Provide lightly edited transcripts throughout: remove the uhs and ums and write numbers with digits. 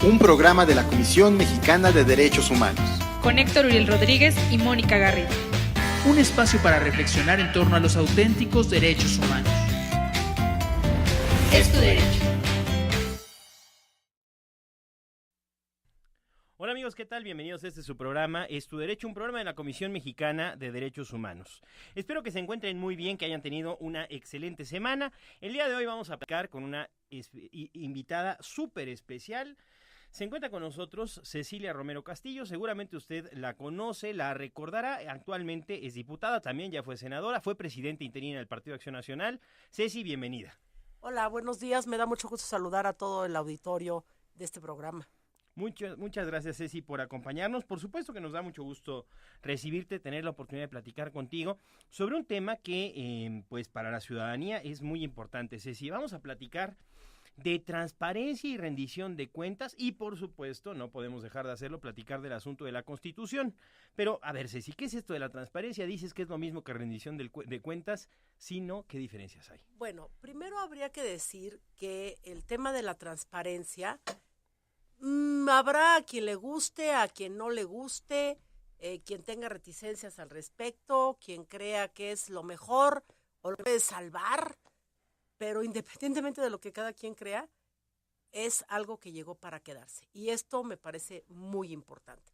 un programa de la Comisión Mexicana de Derechos Humanos. Con Héctor Uriel Rodríguez y Mónica Garrido. Un espacio para reflexionar en torno a los auténticos derechos humanos. Es tu derecho. Hola amigos, ¿qué tal? Bienvenidos a este su programa, Es tu Derecho, un programa de la Comisión Mexicana de Derechos Humanos. Espero que se encuentren muy bien, que hayan tenido una excelente semana. El día de hoy vamos a platicar con una invitada súper especial. Se encuentra con nosotros Cecilia Romero Castillo, seguramente usted la conoce, la recordará, actualmente es diputada, también ya fue senadora, fue presidenta interina del Partido Acción Nacional. Ceci, bienvenida. Hola, buenos días, me da mucho gusto saludar a todo el auditorio de este programa. Muchas gracias, Ceci, por acompañarnos. Por supuesto que nos da mucho gusto recibirte, tener la oportunidad de platicar contigo sobre un tema que, pues, para la ciudadanía es muy importante, Ceci. Vamos a platicar de transparencia y rendición de cuentas y, por supuesto, no podemos dejar de hacerlo, platicar del asunto de la Constitución. Pero, a ver, Ceci, ¿qué es esto de la transparencia? Dices que es lo mismo que rendición de cuentas, sino, ¿qué diferencias hay? Bueno, primero habría que decir que el tema de la transparencia... habrá a quien le guste, a quien no le guste, quien tenga reticencias al respecto, quien crea que es lo mejor o lo puede salvar, pero independientemente de lo que cada quien crea, es algo que llegó para quedarse. Y esto me parece muy importante.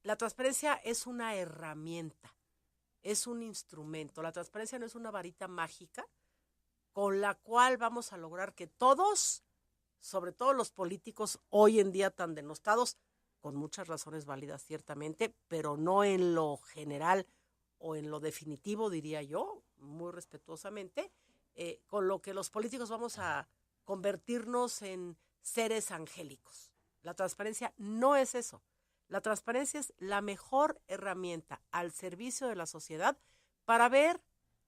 La transparencia es una herramienta, es un instrumento. La transparencia no es una varita mágica con la cual vamos a lograr que todos, sobre todo los políticos hoy en día tan denostados, con muchas razones válidas ciertamente, pero no en lo general o en lo definitivo, diría yo, muy respetuosamente, con lo que los políticos vamos a convertirnos en seres angélicos. La transparencia no es eso. La transparencia es la mejor herramienta al servicio de la sociedad para ver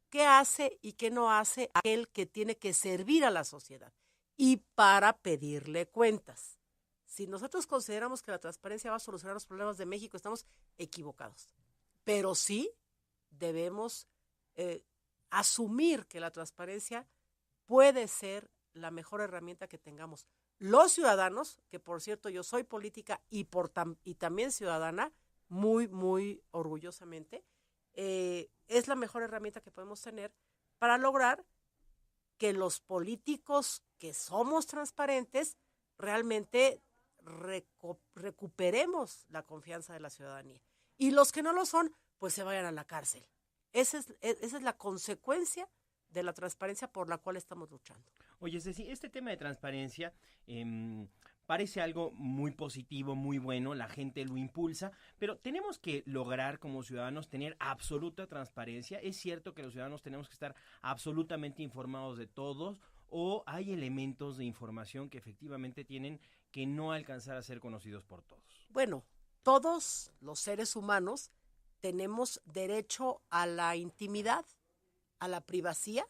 qué hace y qué no hace aquel que tiene que servir a la sociedad y para pedirle cuentas. Si nosotros consideramos que la transparencia va a solucionar los problemas de México, estamos equivocados. Pero sí debemos asumir que la transparencia puede ser la mejor herramienta que tengamos. Los ciudadanos, que por cierto yo soy política y también ciudadana, muy, muy orgullosamente, es la mejor herramienta que podemos tener para lograr que los políticos que somos transparentes realmente recuperemos la confianza de la ciudadanía. Y los que no lo son, pues se vayan a la cárcel. Esa es la consecuencia de la transparencia por la cual estamos luchando. Oye, Ceci, este tema de transparencia parece algo muy positivo, muy bueno, la gente lo impulsa, pero tenemos que lograr como ciudadanos tener absoluta transparencia. ¿Es cierto que los ciudadanos tenemos que estar absolutamente informados de todos o hay elementos de información que efectivamente tienen que no alcanzar a ser conocidos por todos? Bueno, todos los seres humanos tenemos derecho a la intimidad, a la privacidad,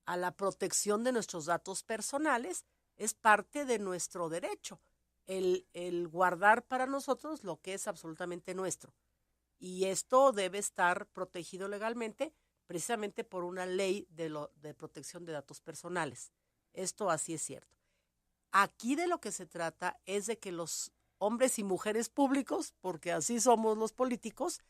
a la protección de nuestros datos personales. Es parte de nuestro derecho, el guardar para nosotros lo que es absolutamente nuestro. Y esto debe estar protegido legalmente, precisamente por una ley de protección de datos personales. Esto así es cierto. Aquí de lo que se trata es de que los hombres y mujeres públicos, porque así somos los políticos,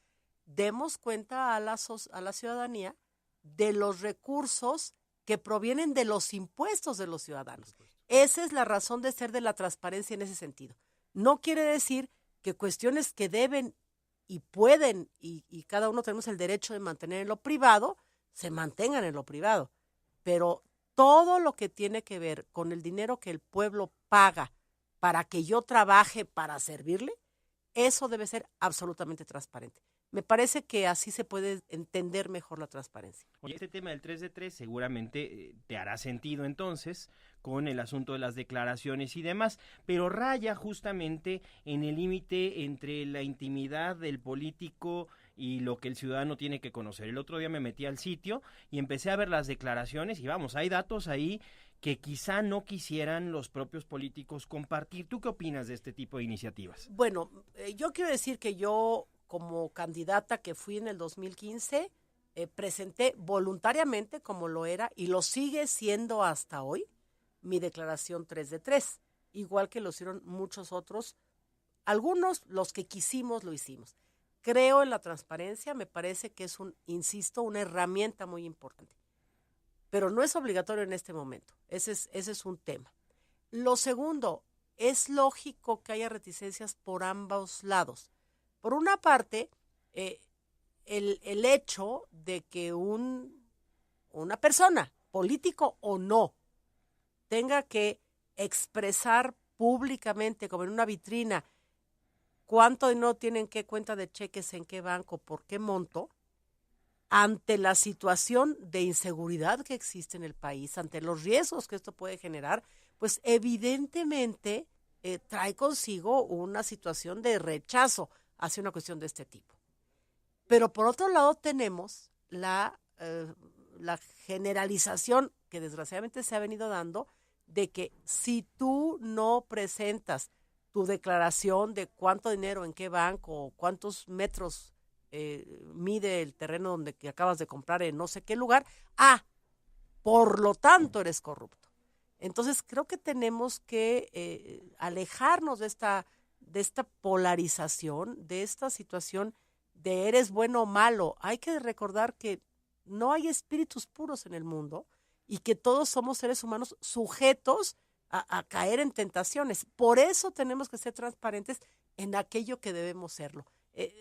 demos cuenta a la ciudadanía de los recursos que provienen de los impuestos de los ciudadanos. Esa es la razón de ser de la transparencia en ese sentido. No quiere decir que cuestiones que deben y pueden, y cada uno tenemos el derecho de mantener en lo privado, se mantengan en lo privado. Pero todo lo que tiene que ver con el dinero que el pueblo paga para que yo trabaje para servirle, eso debe ser absolutamente transparente. Me parece que así se puede entender mejor la transparencia. Oye, este tema del 3 de 3 seguramente te hará sentido entonces con el asunto de las declaraciones y demás, pero raya justamente en el límite entre la intimidad del político y lo que el ciudadano tiene que conocer. El otro día me metí al sitio y empecé a ver las declaraciones y vamos, hay datos ahí que quizá no quisieran los propios políticos compartir. ¿Tú qué opinas de este tipo de iniciativas? Bueno, yo quiero decir que yo, como candidata que fui en el 2015, presenté voluntariamente, como lo era, y lo sigue siendo hasta hoy, mi declaración 3 de 3. igual que lo hicieron muchos otros. Algunos, los que quisimos, lo hicimos. Creo en la transparencia, me parece que es insisto, una herramienta muy importante. Pero no es obligatorio en este momento. Ese es un tema. Lo segundo, es lógico que haya reticencias por ambos lados. Por una parte, el hecho de que una persona, político o no, tenga que expresar públicamente, como en una vitrina, cuánto dinero tienen, qué cuenta de cheques, en qué banco, por qué monto, ante la situación de inseguridad que existe en el país, ante los riesgos que esto puede generar, pues evidentemente trae consigo una situación de rechazo hacia una cuestión de este tipo. Pero por otro lado tenemos la generalización que desgraciadamente se ha venido dando de que si tú no presentas tu declaración de cuánto dinero, en qué banco, cuántos metros mide el terreno que acabas de comprar en no sé qué lugar, por lo tanto eres corrupto. Entonces creo que tenemos que alejarnos de esta polarización, de esta situación de eres bueno o malo. Hay que recordar que no hay espíritus puros en el mundo y que todos somos seres humanos sujetos a caer en tentaciones. Por eso tenemos que ser transparentes en aquello que debemos serlo.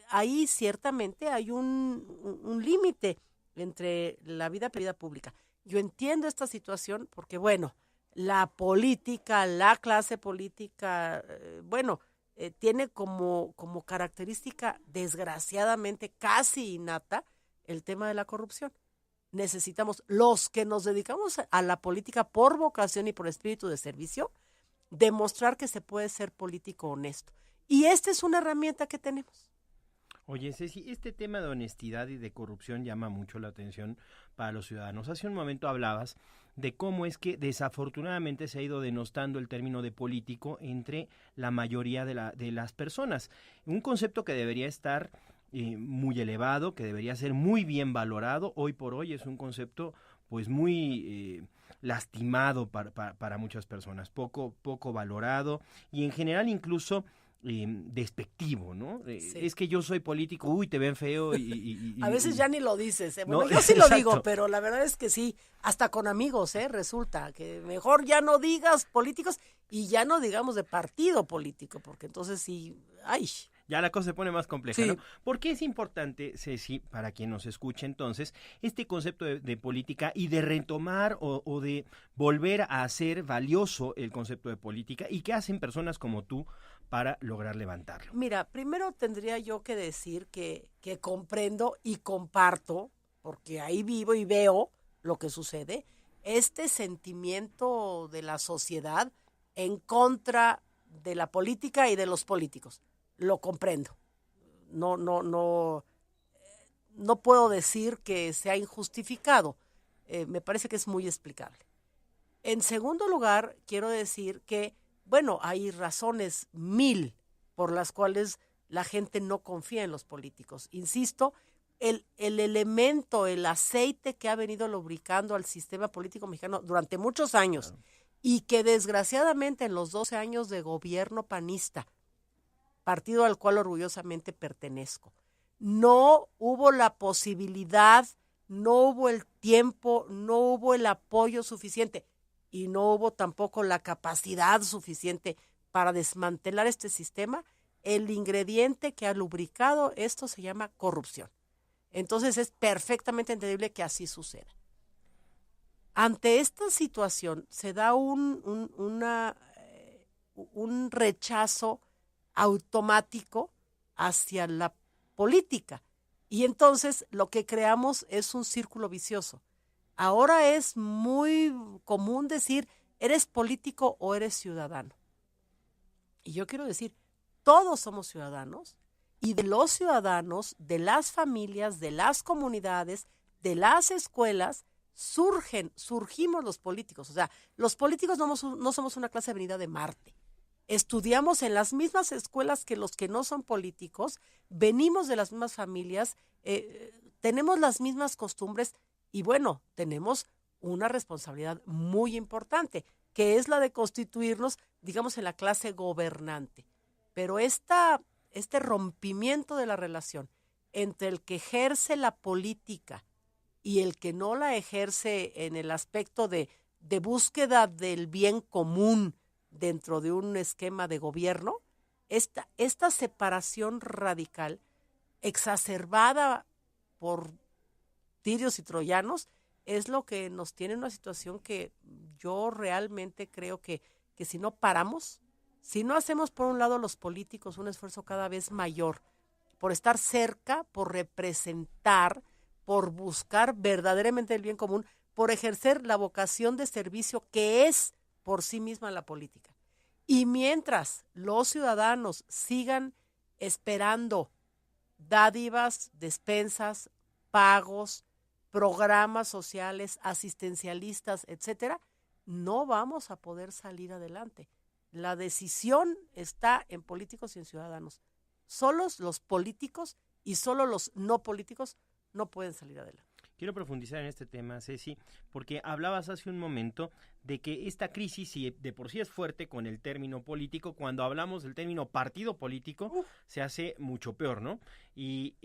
Ahí ciertamente hay un límite entre la vida y la vida pública. Yo entiendo esta situación porque, bueno, la política, la clase política, tiene como característica, desgraciadamente, casi innata, el tema de la corrupción. Necesitamos, los que nos dedicamos a la política por vocación y por espíritu de servicio, demostrar que se puede ser político honesto. Y esta es una herramienta que tenemos. Oye, Ceci, este tema de honestidad y de corrupción llama mucho la atención para los ciudadanos. Hace un momento hablabas de cómo es que desafortunadamente se ha ido denostando el término de político entre la mayoría de las personas. Un concepto que debería estar muy elevado, que debería ser muy bien valorado. Hoy por hoy es un concepto pues muy lastimado para muchas personas, poco valorado y en general incluso despectivo, ¿no? Sí. Es que yo soy político, uy, te ven feo a veces ya ni lo dices, No, yo sí exacto. lo digo, pero la verdad es que sí, hasta con amigos, resulta que mejor ya no digas políticos y ya no digamos de partido político, porque entonces sí, ya la cosa se pone más compleja, sí. ¿no? ¿Por qué es importante, Ceci, para quien nos escuche entonces, este concepto de política y de retomar o de volver a hacer valioso el concepto de política y qué hacen personas como tú para lograr levantarlo? Mira, primero tendría yo que decir que comprendo y comparto, porque ahí vivo y veo lo que sucede, este sentimiento de la sociedad en contra de la política y de los políticos. Lo comprendo. No puedo decir que sea injustificado. Me parece que es muy explicable. En segundo lugar, quiero decir que, hay razones 1000 por las cuales la gente no confía en los políticos. Insisto, el elemento, el aceite que ha venido lubricando al sistema político mexicano durante muchos años y que desgraciadamente en los 12 años de gobierno panista, partido al cual orgullosamente pertenezco, no hubo la posibilidad, no hubo el tiempo, no hubo el apoyo suficiente y no hubo tampoco la capacidad suficiente para desmantelar este sistema. El ingrediente que ha lubricado esto se llama corrupción. Entonces es perfectamente entendible que así suceda. Ante esta situación se da un rechazo automático hacia la política y entonces lo que creamos es un círculo vicioso. Ahora es muy común decir, ¿eres político o eres ciudadano? Y yo quiero decir, todos somos ciudadanos y de los ciudadanos, de las familias, de las comunidades, de las escuelas, surgimos los políticos. O sea, los políticos no somos una clase venida de Marte. Estudiamos en las mismas escuelas que los que no son políticos, venimos de las mismas familias, tenemos las mismas costumbres y tenemos una responsabilidad muy importante, que es la de constituirnos, digamos, en la clase gobernante. Pero este rompimiento de la relación entre el que ejerce la política y el que no la ejerce en el aspecto de búsqueda del bien común dentro de un esquema de gobierno, esta separación radical, exacerbada por tirios y troyanos, es lo que nos tiene en una situación que yo realmente creo que si no paramos, si no hacemos por un lado los políticos un esfuerzo cada vez mayor por estar cerca, por representar, por buscar verdaderamente el bien común, por ejercer la vocación de servicio que es por sí misma la política. Y mientras los ciudadanos sigan esperando dádivas, despensas, pagos, programas sociales, asistencialistas, etcétera, no vamos a poder salir adelante. La decisión está en políticos y en ciudadanos. Solos los políticos y solo los no políticos no pueden salir adelante. Quiero profundizar en este tema, Ceci, porque hablabas hace un momento de que esta crisis, si de por sí es fuerte con el término político, cuando hablamos del término partido político, se hace mucho peor, ¿no? Y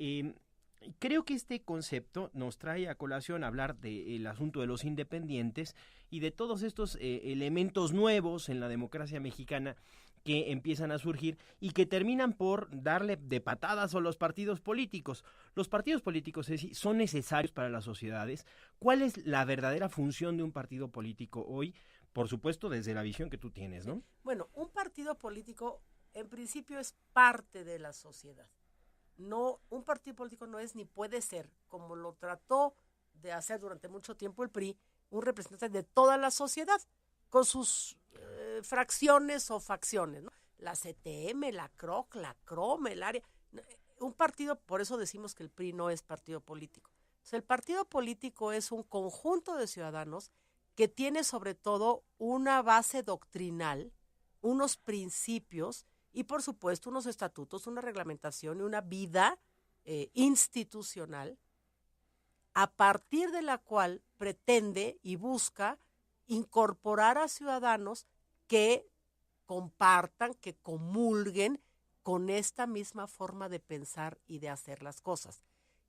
creo que este concepto nos trae a colación hablar del asunto de los independientes y de todos estos elementos nuevos en la democracia mexicana que empiezan a surgir y que terminan por darle de patadas a los partidos políticos. Los partidos políticos, Ceci, son necesarios para las sociedades. ¿Cuál es la verdadera función de un partido político hoy? Por supuesto, desde la visión que tú tienes, ¿no? Bueno, un partido político en principio es parte de la sociedad. No, un partido político no es ni puede ser, como lo trató de hacer durante mucho tiempo el PRI, un representante de toda la sociedad, con sus fracciones o facciones, ¿no? La CTM, la CROC, la CROM, el área. Un partido, por eso decimos que el PRI no es partido político. O sea, el partido político es un conjunto de ciudadanos que tiene sobre todo una base doctrinal, unos principios y por supuesto unos estatutos, una reglamentación y una vida institucional a partir de la cual pretende y busca incorporar a ciudadanos que compartan, que comulguen con esta misma forma de pensar y de hacer las cosas.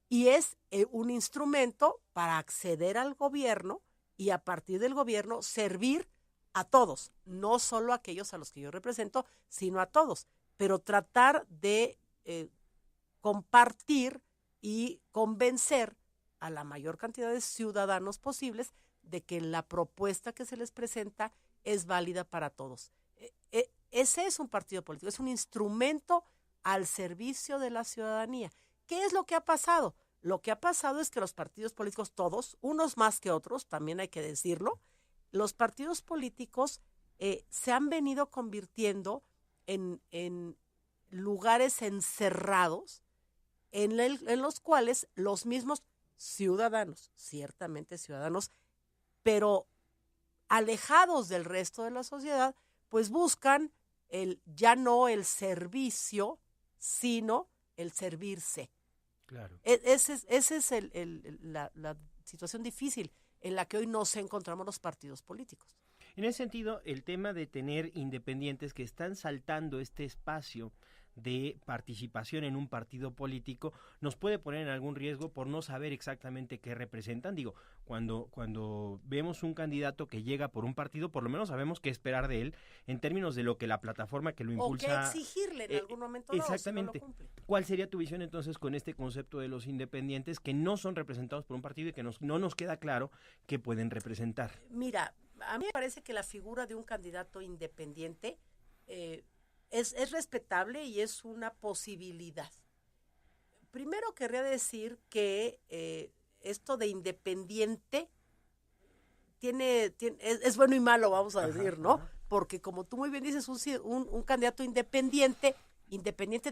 Y es un instrumento para acceder al gobierno y a partir del gobierno servir a todos, no solo a aquellos a los que yo represento, sino a todos, pero tratar de compartir y convencer a la mayor cantidad de ciudadanos posibles de que la propuesta que se les presenta es válida para todos. Ese es un partido político, es un instrumento al servicio de la ciudadanía. ¿Qué es lo que ha pasado? Lo que ha pasado es que los partidos políticos, todos, unos más que otros, también hay que decirlo, los partidos políticos se han venido convirtiendo en lugares encerrados en los cuales los mismos ciudadanos, ciertamente ciudadanos, pero alejados del resto de la sociedad, pues buscan ya no el servicio, sino el servirse. Claro. Esa es la situación difícil en la que hoy nos encontramos los partidos políticos. En ese sentido, el tema de tener independientes que están saltando este espacio de participación en un partido político nos puede poner en algún riesgo por no saber exactamente qué representan. Digo, cuando vemos un candidato que llega por un partido, por lo menos sabemos qué esperar de él en términos de lo que la plataforma que lo impulsa... O qué exigirle en algún momento dado, exactamente. si no lo cumple. ¿Cuál sería tu visión entonces con este concepto de los independientes que no son representados por un partido y que no nos queda claro qué pueden representar? Mira, a mí me parece que la figura de un candidato independiente es respetable y es una posibilidad. Primero querría decir que esto de independiente es bueno y malo, vamos a decir, ¿no? Porque como tú muy bien dices, un candidato independiente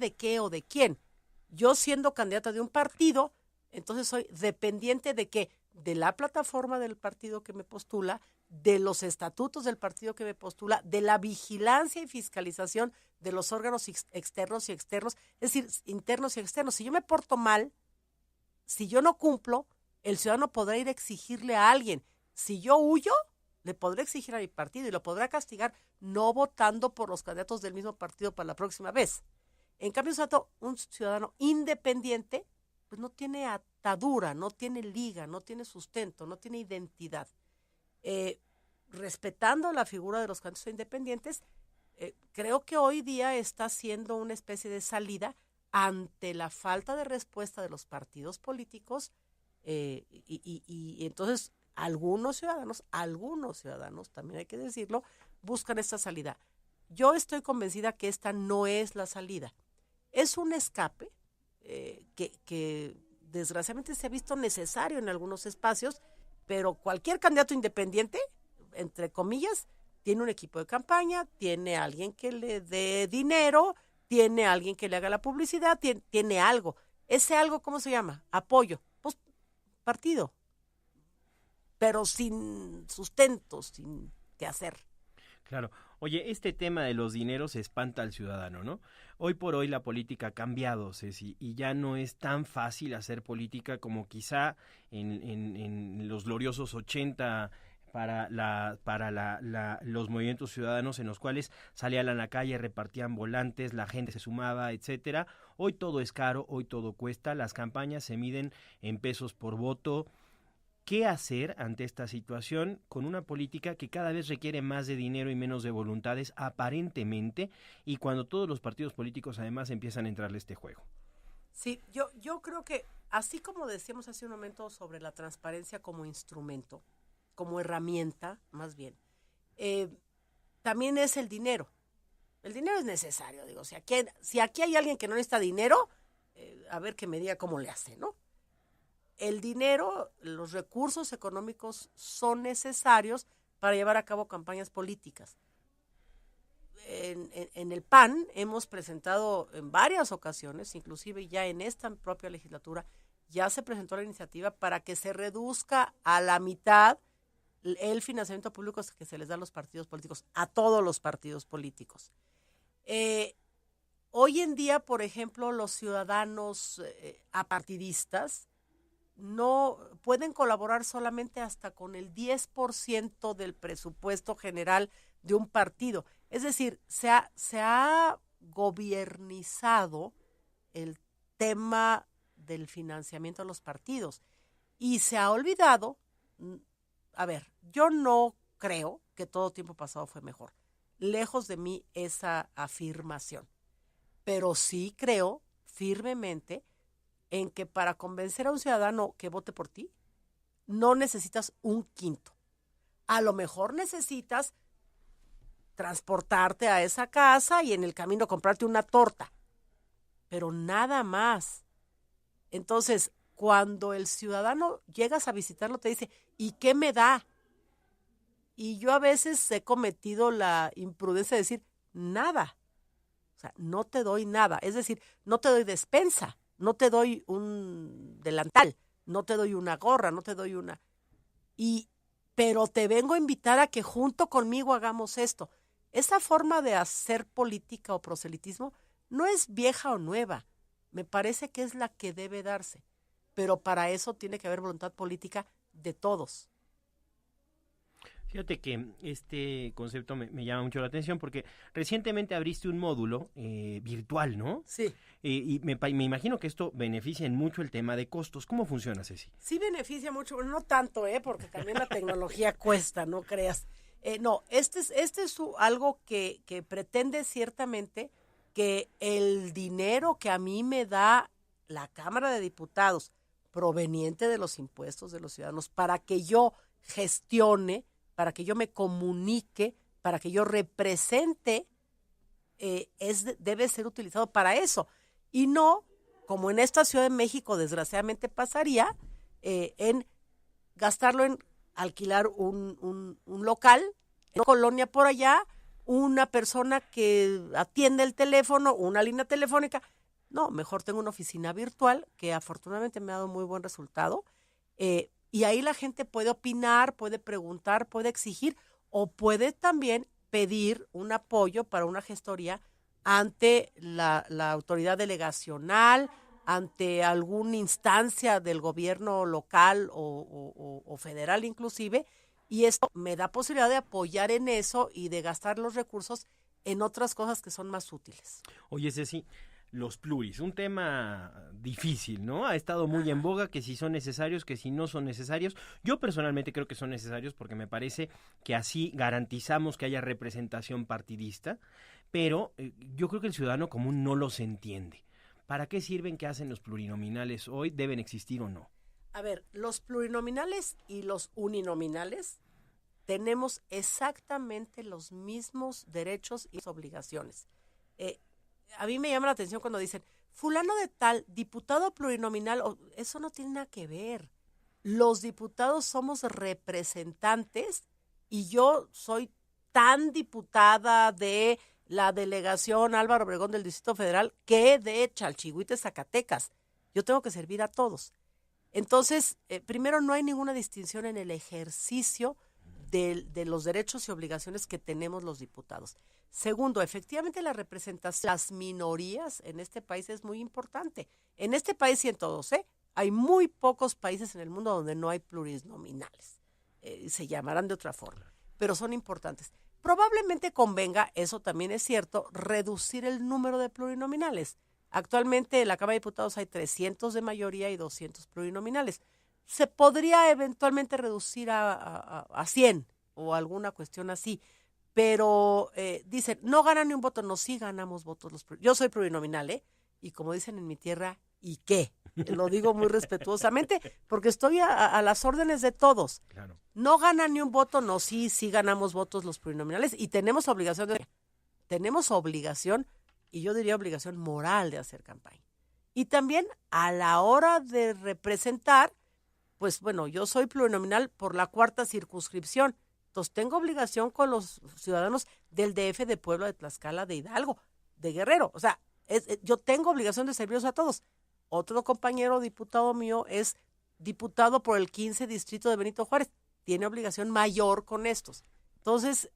¿de qué o de quién? Yo siendo candidata de un partido, entonces soy dependiente ¿de qué? De la plataforma del partido que me postula, de los estatutos del partido que me postula, de la vigilancia y fiscalización de los órganos externos y externos, es decir, internos y externos. Si yo me porto mal, si yo no cumplo, el ciudadano podrá ir a exigirle a alguien. Si yo huyo, le podré exigir a mi partido y lo podrá castigar no votando por los candidatos del mismo partido para la próxima vez. En cambio, un ciudadano independiente pues no tiene atadura, no tiene liga, no tiene sustento, no tiene identidad. Respetando la figura de los candidatos independientes, creo que hoy día está siendo una especie de salida ante la falta de respuesta de los partidos políticos y entonces algunos ciudadanos, también hay que decirlo, buscan esta salida. Yo estoy convencida que esta no es la salida. Es un escape que desgraciadamente se ha visto necesario en algunos espacios, pero cualquier candidato independiente, entre comillas, tiene un equipo de campaña, tiene alguien que le dé dinero, tiene alguien que le haga la publicidad, tiene algo. Ese algo, ¿cómo se llama? Apoyo. Pues partido. Pero sin sustento, sin qué hacer. Claro. Oye, este tema de los dineros espanta al ciudadano, ¿no? Hoy por hoy la política ha cambiado, Ceci, y ya no es tan fácil hacer política como quizá en los gloriosos 80 para los movimientos ciudadanos en los cuales salían a la calle, repartían volantes, la gente se sumaba, etcétera. Hoy todo es caro, hoy todo cuesta, las campañas se miden en pesos por voto. ¿Qué hacer ante esta situación con una política que cada vez requiere más de dinero y menos de voluntades, aparentemente, y cuando todos los partidos políticos además empiezan a entrarle este juego? Sí, yo creo que así como decíamos hace un momento sobre la transparencia como instrumento, como herramienta, más bien, también es el dinero. El dinero es necesario, digo, si aquí hay alguien que no necesita dinero, a ver que me diga cómo le hace, ¿no? El dinero, los recursos económicos son necesarios para llevar a cabo campañas políticas. En el PAN hemos presentado en varias ocasiones, inclusive ya en esta propia legislatura, ya se presentó la iniciativa para que se reduzca a la mitad el financiamiento público que se les da a los partidos políticos, a todos los partidos políticos. Hoy en día, por ejemplo, los ciudadanos apartidistas no pueden colaborar solamente hasta con el 10% del presupuesto general de un partido. Es decir, se ha gobiernizado el tema del financiamiento a los partidos y se ha olvidado. A ver, yo no creo que todo tiempo pasado fue mejor. Lejos de mí esa afirmación. Pero sí creo firmemente en que para convencer a un ciudadano que vote por ti, no necesitas un quinto. A lo mejor necesitas transportarte a esa casa y en el camino comprarte una torta, pero nada más. Entonces, cuando el ciudadano llegas a visitarlo, te dice, ¿y qué me da? Y yo a veces he cometido la imprudencia de decir, nada. O sea, no te doy nada. Es decir, no te doy despensa, no te doy un delantal, no te doy una gorra, no te doy una... Pero te vengo a invitar a que junto conmigo hagamos esto. Esa forma de hacer política o proselitismo no es vieja o nueva. Me parece que es la que debe darse. Pero para eso tiene que haber voluntad política de todos. Fíjate que este concepto me llama mucho la atención porque recientemente abriste un módulo virtual, ¿no? Sí. Y me imagino que esto beneficia en mucho el tema de costos. ¿Cómo funciona, Ceci? Sí beneficia mucho, pero no tanto, porque también la tecnología cuesta, no creas. No, este es algo que pretende ciertamente que el dinero que a mí me da la Cámara de Diputados, proveniente de los impuestos de los ciudadanos, para que yo gestione, para que yo me comunique, para que yo represente, debe ser utilizado para eso. Y no, como en esta Ciudad de México desgraciadamente pasaría, en gastarlo en alquilar un local, en una colonia por allá, una persona que atiende el teléfono, una línea telefónica. No, mejor tengo una oficina virtual que afortunadamente me ha dado muy buen resultado. Y ahí la gente puede opinar, puede preguntar, puede exigir o puede también pedir un apoyo para una gestoría ante la autoridad delegacional, ante alguna instancia del gobierno local o federal inclusive, Y esto me da posibilidad de apoyar en eso y de gastar los recursos en otras cosas que son más útiles. Oye, Ceci, los pluris, un tema difícil, ¿no? Ha estado muy en boga, que si son necesarios, que si no son necesarios. Yo personalmente creo que son necesarios porque me parece que así garantizamos que haya representación partidista, pero yo creo que el ciudadano común no los entiende. ¿Para qué sirven? ¿Qué hacen los plurinominales hoy? ¿Deben existir o no? A ver, los plurinominales y los uninominales tenemos exactamente los mismos derechos y obligaciones. A mí me llama la atención cuando dicen, fulano de tal, diputado plurinominal, eso no tiene nada que ver. Los diputados somos representantes y yo soy tan diputada de la delegación Álvaro Obregón del Distrito Federal que de Chalchihuite, Zacatecas. Yo tengo que servir a todos. Entonces, primero, no hay ninguna distinción en el ejercicio de los derechos y obligaciones que tenemos los diputados. Segundo, efectivamente la representación de las minorías en este país es muy importante. En este país y en todos, hay muy pocos países en el mundo donde no hay plurinominales. Se llamarán de otra forma, pero son importantes. Probablemente convenga, eso también es cierto, reducir el número de plurinominales. Actualmente en la Cámara de Diputados hay 300 de mayoría y 200 plurinominales. Se podría eventualmente reducir a 100 o alguna cuestión así, pero dicen, no ganan ni un voto. No, sí ganamos votos. Yo soy plurinominal, y como dicen en mi tierra, ¿y qué? Lo digo muy respetuosamente, porque estoy a las órdenes de todos. Claro. No ganan ni un voto. No, sí ganamos votos los plurinominales y tenemos obligación, y yo diría obligación moral de hacer campaña. Y también a la hora de representar, pues bueno, yo soy plurinominal por la 4ª circunscripción, entonces tengo obligación con los ciudadanos del DF, de Puebla, de Tlaxcala, de Hidalgo, de Guerrero. O sea, yo tengo obligación de servirlos a todos. Otro compañero diputado mío es diputado por el 15 distrito de Benito Juárez, tiene obligación mayor con estos. Entonces,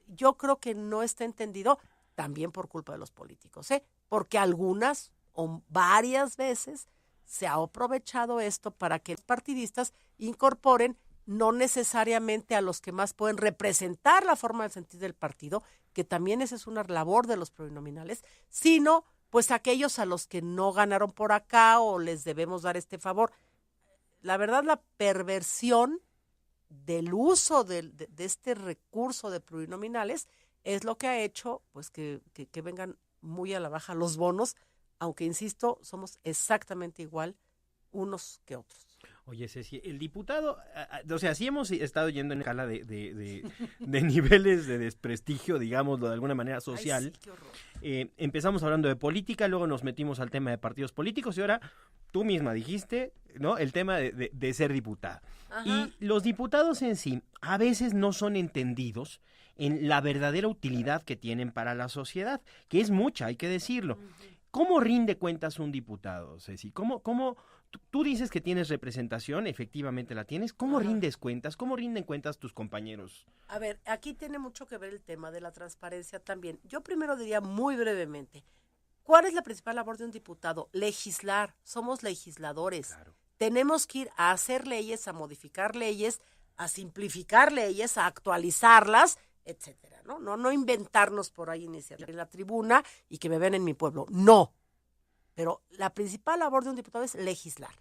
yo creo que no está entendido, también por culpa de los políticos, porque algunas o varias veces se ha aprovechado esto para que los partidistas incorporen no necesariamente a los que más pueden representar la forma de sentir del partido, que también esa es una labor de los plurinominales, sino pues aquellos a los que no ganaron por acá o les debemos dar este favor. La verdad, la perversión del uso de este recurso de plurinominales es lo que ha hecho pues que vengan muy a la baja los bonos, aunque insisto, somos exactamente igual unos que otros. Oye, Ceci, el diputado, o sea, sí hemos estado yendo en escala de niveles de desprestigio, digámoslo de alguna manera social. Ay, sí, qué horror. Empezamos hablando de política, luego nos metimos al tema de partidos políticos y ahora tú misma dijiste, ¿no? El tema de ser diputada. Ajá. Y los diputados en sí a veces no son entendidos en la verdadera utilidad que tienen para la sociedad, que es mucha, hay que decirlo. ¿Cómo rinde cuentas un diputado, Ceci? ¿Cómo tú dices que tienes representación, efectivamente la tienes? ¿Cómo rindes cuentas? ¿Cómo rinden cuentas tus compañeros? A ver, aquí tiene mucho que ver el tema de la transparencia también. Yo primero diría muy brevemente, ¿cuál es la principal labor de un diputado? Legislar, somos legisladores. Claro. Tenemos que ir a hacer leyes, a modificar leyes, a simplificar leyes, a actualizarlas, etcétera, ¿no? No inventarnos por ahí iniciativas en la tribuna y que me vean en mi pueblo. No. Pero la principal labor de un diputado es legislar.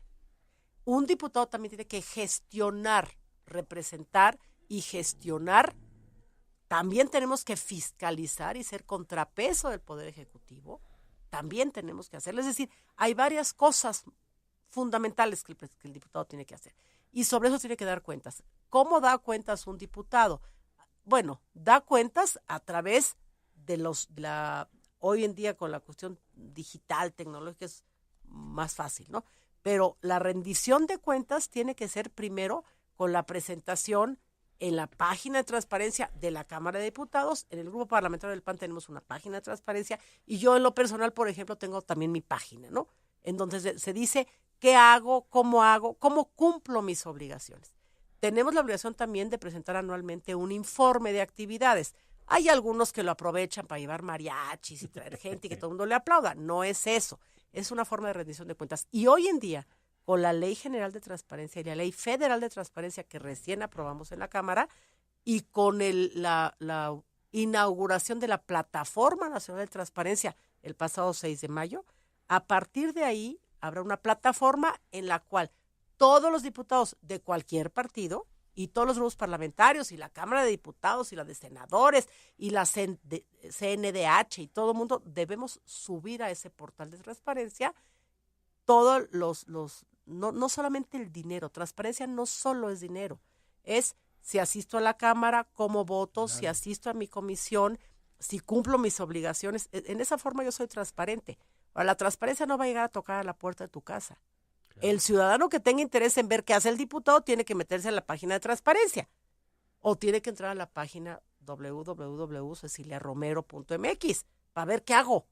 Un diputado también tiene que gestionar, representar y gestionar. También tenemos que fiscalizar y ser contrapeso del Poder Ejecutivo. También tenemos que hacerlo. Es decir, hay varias cosas fundamentales que el diputado tiene que hacer. Y sobre eso tiene que dar cuentas. ¿Cómo da cuentas un diputado? Bueno, da cuentas a través de hoy en día con la cuestión digital, tecnológica, es más fácil, ¿no? Pero la rendición de cuentas tiene que ser primero con la presentación en la página de transparencia de la Cámara de Diputados. En el Grupo Parlamentario del PAN tenemos una página de transparencia y yo en lo personal, por ejemplo, tengo también mi página, ¿no? En donde se dice qué hago, cómo cumplo mis obligaciones. Tenemos la obligación también de presentar anualmente un informe de actividades. Hay algunos que lo aprovechan para llevar mariachis y traer gente y que todo el mundo le aplauda. No es eso. Es una forma de rendición de cuentas. Y hoy en día, con la Ley General de Transparencia y la Ley Federal de Transparencia que recién aprobamos en la Cámara y con la inauguración de la Plataforma Nacional de Transparencia el pasado 6 de mayo, a partir de ahí habrá una plataforma en la cual todos los diputados de cualquier partido y todos los grupos parlamentarios y la Cámara de Diputados y la de Senadores y la CNDH y todo el mundo debemos subir a ese portal de transparencia todos no solamente el dinero. Transparencia no solo es dinero, es si asisto a la Cámara, cómo voto, claro, si asisto a mi comisión, si cumplo mis obligaciones. En esa forma yo soy transparente. Ahora, la transparencia no va a llegar a tocar a la puerta de tu casa. Claro. El ciudadano que tenga interés en ver qué hace el diputado tiene que meterse a la página de transparencia o tiene que entrar a la página www.ceciliaromero.mx para ver qué hago.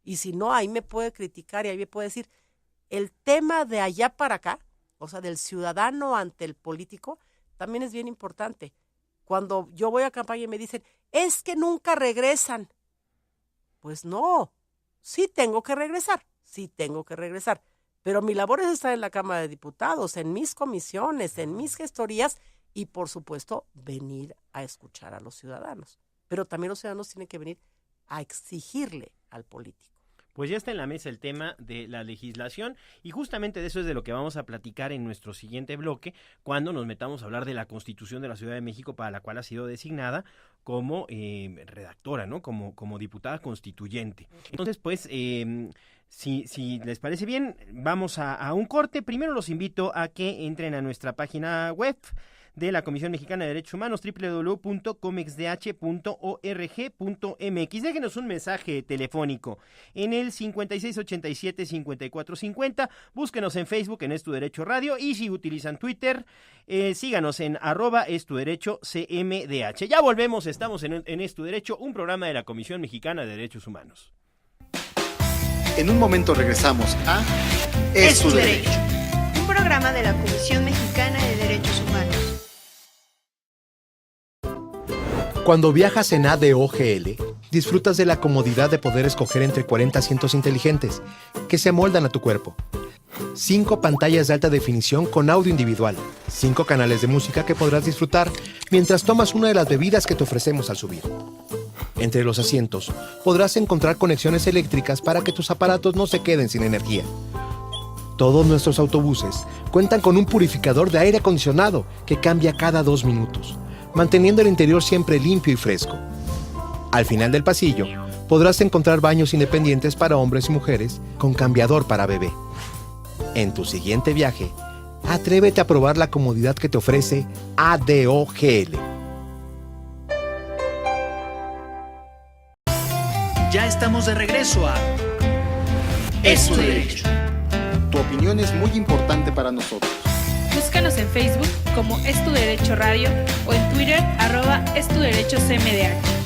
Y si no, ahí me puede criticar y ahí me puede decir, el tema de allá para acá, o sea, del ciudadano ante el político, también es bien importante. Cuando yo voy a campaña y me dicen, es que nunca regresan. Pues no, sí tengo que regresar. Pero mi labor es estar en la Cámara de Diputados, en mis comisiones, en mis gestorías y, por supuesto, venir a escuchar a los ciudadanos. Pero también los ciudadanos tienen que venir a exigirle al político. Pues ya está en la mesa el tema de la legislación y justamente de eso es de lo que vamos a platicar en nuestro siguiente bloque cuando nos metamos a hablar de la Constitución de la Ciudad de México para la cual ha sido designada como redactora, ¿no? Como diputada constituyente. Entonces, pues, si les parece bien, vamos a un corte. Primero los invito a que entren a nuestra página web de la Comisión Mexicana de Derechos Humanos, www.comexdh.org.mx. Déjenos un mensaje telefónico en el 5687-5450. Búsquenos en Facebook en Es Tu Derecho Radio y si utilizan Twitter, síganos en @EsTuDerechoCMDH. Ya volvemos, estamos en Es Tu Derecho, un programa de la Comisión Mexicana de Derechos Humanos. En un momento regresamos a Es Tu Derecho, un programa de la Comisión Mexicana de Derechos Humanos. Cuando viajas en ADO-GL, disfrutas de la comodidad de poder escoger entre 40 asientos inteligentes que se amoldan a tu cuerpo. 5 pantallas de alta definición con audio individual, 5 canales de música que podrás disfrutar mientras tomas una de las bebidas que te ofrecemos al subir. Entre los asientos podrás encontrar conexiones eléctricas para que tus aparatos no se queden sin energía. Todos nuestros autobuses cuentan con un purificador de aire acondicionado que cambia cada 2 minutos, manteniendo el interior siempre limpio y fresco. Al final del pasillo, podrás encontrar baños independientes para hombres y mujeres con cambiador para bebé. En tu siguiente viaje, atrévete a probar la comodidad que te ofrece ADO-GL. Ya estamos de regreso a Es Tu Derecho. Tu opinión es muy importante para nosotros. Búscanos en Facebook como Es Tu Derecho Radio o en Twitter @EsTuDerechoCMDH.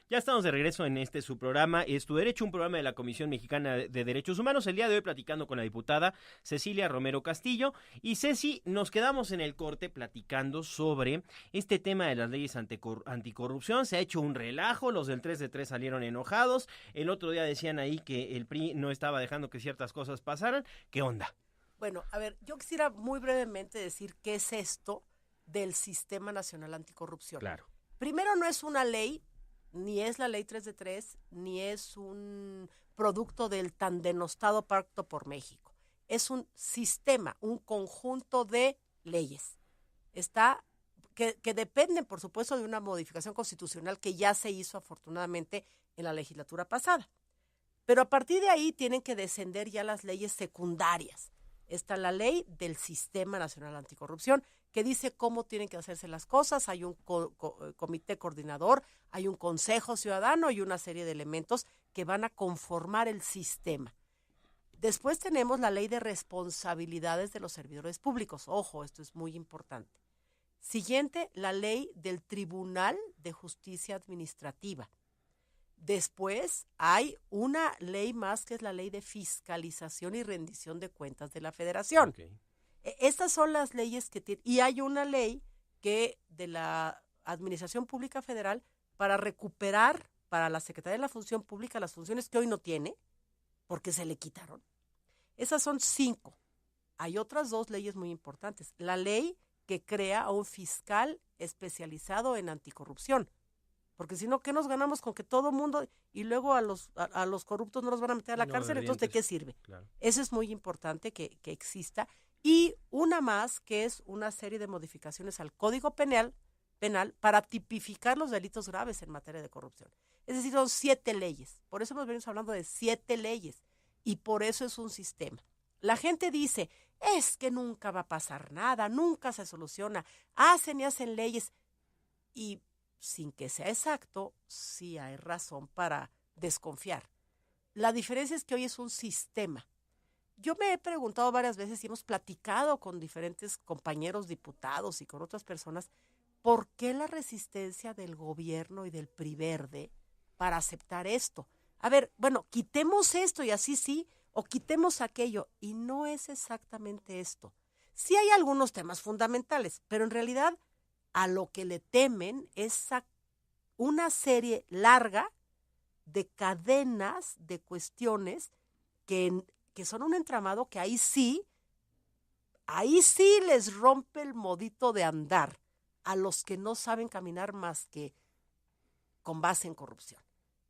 Ya estamos de regreso en su programa, Es Tu Derecho, un programa de la Comisión Mexicana de Derechos Humanos. El día de hoy platicando con la diputada Cecilia Romero Castillo. Y Ceci, nos quedamos en el corte platicando sobre este tema de las leyes anticorrupción. Se ha hecho un relajo, los del 3 de 3 salieron enojados. El otro día decían ahí que el PRI no estaba dejando que ciertas cosas pasaran. ¿Qué onda? Bueno, a ver, yo quisiera muy brevemente decir qué es esto del Sistema Nacional Anticorrupción. Claro. Primero, no es una ley, ni es la ley 3 de 3, ni es un producto del tan denostado Pacto por México. Es un sistema, un conjunto de leyes. Que dependen, por supuesto, de una modificación constitucional que ya se hizo afortunadamente en la legislatura pasada. Pero a partir de ahí tienen que descender ya las leyes secundarias. Está la ley del Sistema Nacional Anticorrupción, que dice cómo tienen que hacerse las cosas. Hay un comité coordinador, hay un consejo ciudadano y una serie de elementos que van a conformar el sistema. Después tenemos la ley de responsabilidades de los servidores públicos. Ojo, esto es muy importante. Siguiente, la ley del Tribunal de Justicia Administrativa. Después hay una ley más que es la ley de fiscalización y rendición de cuentas de la Federación. Okay. Estas son las leyes que tiene, y hay una ley que de la Administración Pública Federal para recuperar para la Secretaría de la Función Pública las funciones que hoy no tiene porque se le quitaron. Esas son 5. Hay otras 2 leyes muy importantes. La ley que crea a un fiscal especializado en anticorrupción. Porque si no, ¿qué nos ganamos con que todo mundo y luego a los corruptos no los van a meter a la cárcel? Entonces, ¿de qué sirve? Claro. Eso es muy importante que exista. Y una más, que es una serie de modificaciones al Código Penal para tipificar los delitos graves en materia de corrupción. Es decir, son 7 leyes. Por eso nos venimos hablando de 7 leyes. Y por eso es un sistema. La gente dice, es que nunca va a pasar nada, nunca se soluciona. Hacen y hacen leyes. Y sin que sea exacto, sí hay razón para desconfiar. La diferencia es que hoy es un sistema. Yo me he preguntado varias veces y hemos platicado con diferentes compañeros diputados y con otras personas, ¿por qué la resistencia del gobierno y del PRI Verde para aceptar esto? A ver, bueno, quitemos esto y así sí, o quitemos aquello. Y no es exactamente esto. Sí hay algunos temas fundamentales, pero en realidad a lo que le temen es a una serie larga de cadenas de cuestiones que son un entramado que ahí sí les rompe el modito de andar a los que no saben caminar más que con base en corrupción.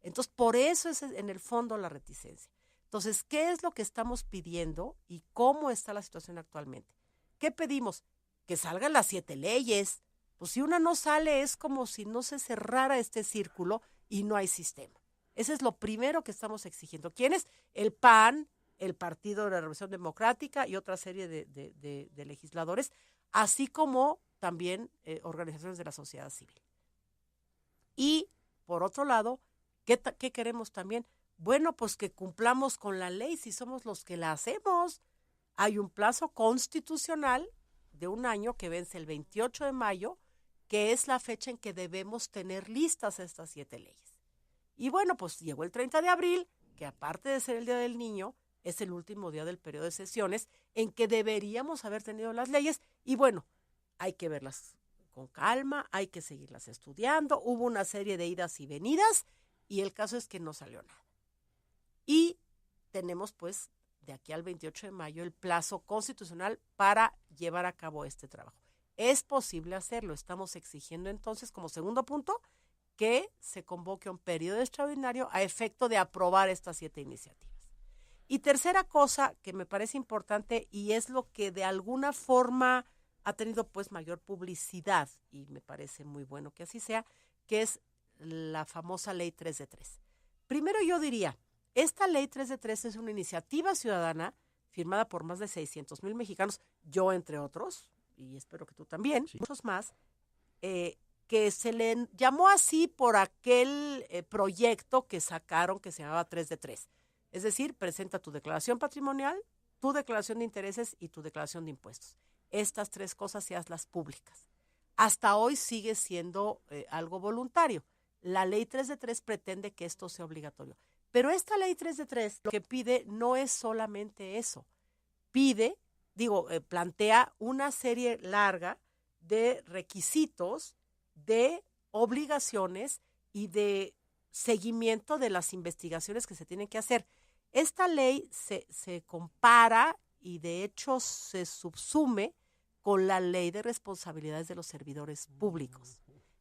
Entonces, por eso es en el fondo la reticencia. Entonces, ¿qué es lo que estamos pidiendo y cómo está la situación actualmente? ¿Qué pedimos? Que salgan las 7 leyes. Pues si una no sale, es como si no se cerrara este círculo y no hay sistema. Ese es lo primero que estamos exigiendo. ¿Quién es? El PAN, el Partido de la Revolución Democrática y otra serie de legisladores, así como también organizaciones de la sociedad civil. Y, por otro lado, ¿qué queremos también? Bueno, pues que cumplamos con la ley si somos los que la hacemos. Hay un plazo constitucional de 1 año que vence el 28 de mayo, que es la fecha en que debemos tener listas estas 7 leyes. Y bueno, pues llegó el 30 de abril, que aparte de ser el Día del Niño, es el último día del periodo de sesiones en que deberíamos haber tenido las leyes. Y bueno, hay que verlas con calma, hay que seguirlas estudiando. Hubo una serie de idas y venidas y el caso es que no salió nada. Y tenemos pues de aquí al 28 de mayo el plazo constitucional para llevar a cabo este trabajo. Es posible hacerlo. Estamos exigiendo entonces, como segundo punto, que se convoque un periodo extraordinario a efecto de aprobar estas 7 iniciativas. Y tercera cosa que me parece importante y es lo que de alguna forma ha tenido pues mayor publicidad y me parece muy bueno que así sea, que es la famosa Ley 3 de 3. Primero yo diría, esta Ley 3 de 3 es una iniciativa ciudadana firmada por más de 600,000 mexicanos, yo entre otros, y espero que tú también, sí, muchos más, que se le llamó así por aquel proyecto que sacaron que se llamaba 3 de 3. Es decir, presenta tu declaración patrimonial, tu declaración de intereses y tu declaración de impuestos. Estas 3 cosas y hazlas públicas. Hasta hoy sigue siendo algo voluntario. La ley 3 de 3 pretende que esto sea obligatorio. Pero esta ley 3 de 3 lo que pide no es solamente eso. Plantea una serie larga de requisitos, de obligaciones y de seguimiento de las investigaciones que se tienen que hacer. Esta ley se compara y de hecho se subsume con la Ley de Responsabilidades de los Servidores Públicos.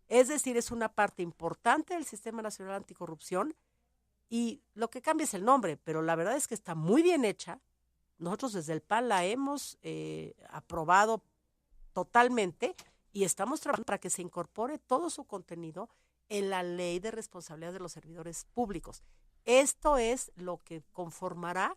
Es decir, es una parte importante del Sistema Nacional Anticorrupción y lo que cambia es el nombre, pero la verdad es que está muy bien hecha. Nosotros desde el PAN la hemos aprobado totalmente y estamos trabajando para que se incorpore todo su contenido en la Ley de Responsabilidad de los Servidores Públicos. Esto es lo que conformará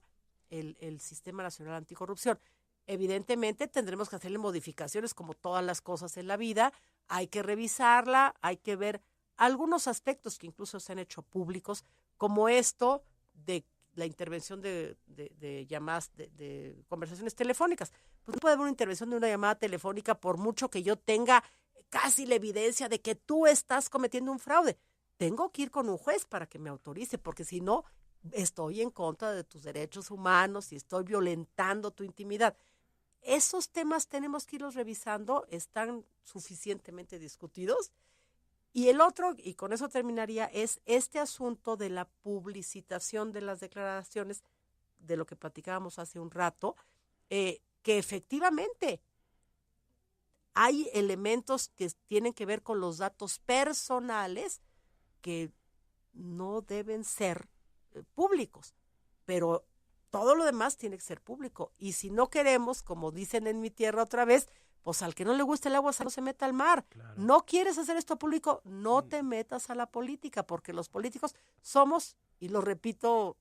el Sistema Nacional Anticorrupción. Evidentemente tendremos que hacerle modificaciones como todas las cosas en la vida, hay que revisarla, hay que ver algunos aspectos que incluso se han hecho públicos, como esto de la intervención de llamadas, de conversaciones telefónicas. Pues no puede haber una intervención de una llamada telefónica por mucho que yo tenga casi la evidencia de que tú estás cometiendo un fraude. Tengo que ir con un juez para que me autorice, porque si no, estoy en contra de tus derechos humanos y estoy violentando tu intimidad. Esos temas tenemos que irlos revisando, están suficientemente discutidos. Y el otro, y con eso terminaría, es este asunto de la publicitación de las declaraciones de lo que platicábamos hace un rato, que efectivamente hay elementos que tienen que ver con los datos personales que no deben ser públicos, pero todo lo demás tiene que ser público. Y si no queremos, como dicen en mi tierra otra vez, pues al que no le gusta el agua no se meta al mar. Claro. No quieres hacer esto público, no te metas a la política, porque los políticos somos, y lo repito,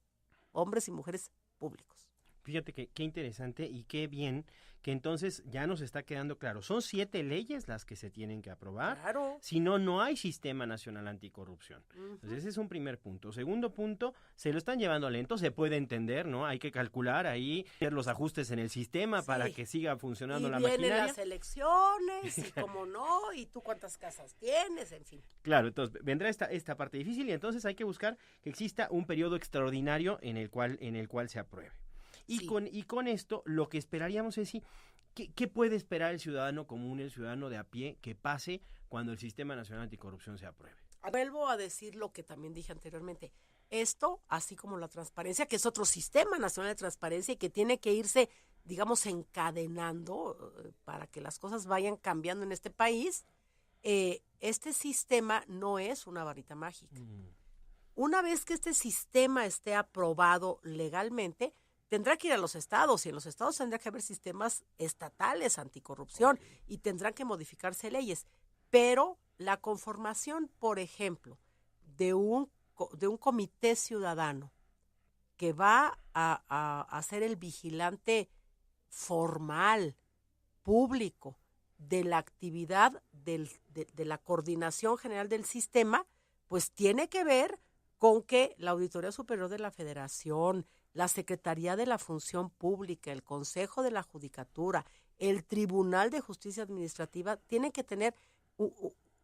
hombres y mujeres públicos. Fíjate qué interesante y qué bien que entonces ya nos está quedando claro. Son 7 leyes las que se tienen que aprobar. Claro. Si no, no hay sistema nacional anticorrupción. Ujú. Entonces ese es un primer punto. Segundo punto, se lo están llevando lento, se puede entender, ¿no? Hay que calcular ahí, hacer los ajustes en el sistema Sí. para que siga funcionando Y la vienen maquinaria. las elecciones, y cómo no, y tú cuántas casas tienes, en fin. Claro, entonces vendrá esta parte difícil y entonces hay que buscar que exista un periodo extraordinario en el cual se apruebe. Y, Sí. con esto, lo que esperaríamos es ¿qué puede esperar el ciudadano común, el ciudadano de a pie, que pase cuando el Sistema Nacional Anticorrupción se apruebe? Vuelvo a decir lo que también dije anteriormente. Esto, así como la transparencia, que es otro sistema nacional de transparencia y que tiene que irse, digamos, encadenando para que las cosas vayan cambiando en este país, este sistema no es una varita mágica. Una vez que este sistema esté aprobado legalmente, tendrá que ir a los estados, y en los estados tendrá que haber sistemas estatales anticorrupción y tendrán que modificarse leyes. Pero la conformación, por ejemplo, de un comité ciudadano que va a ser el vigilante formal, público, de la actividad de la coordinación general del sistema, pues tiene que ver con que la Auditoría Superior de la Federación, la Secretaría de la Función Pública, el Consejo de la Judicatura, el Tribunal de Justicia Administrativa, tienen que tener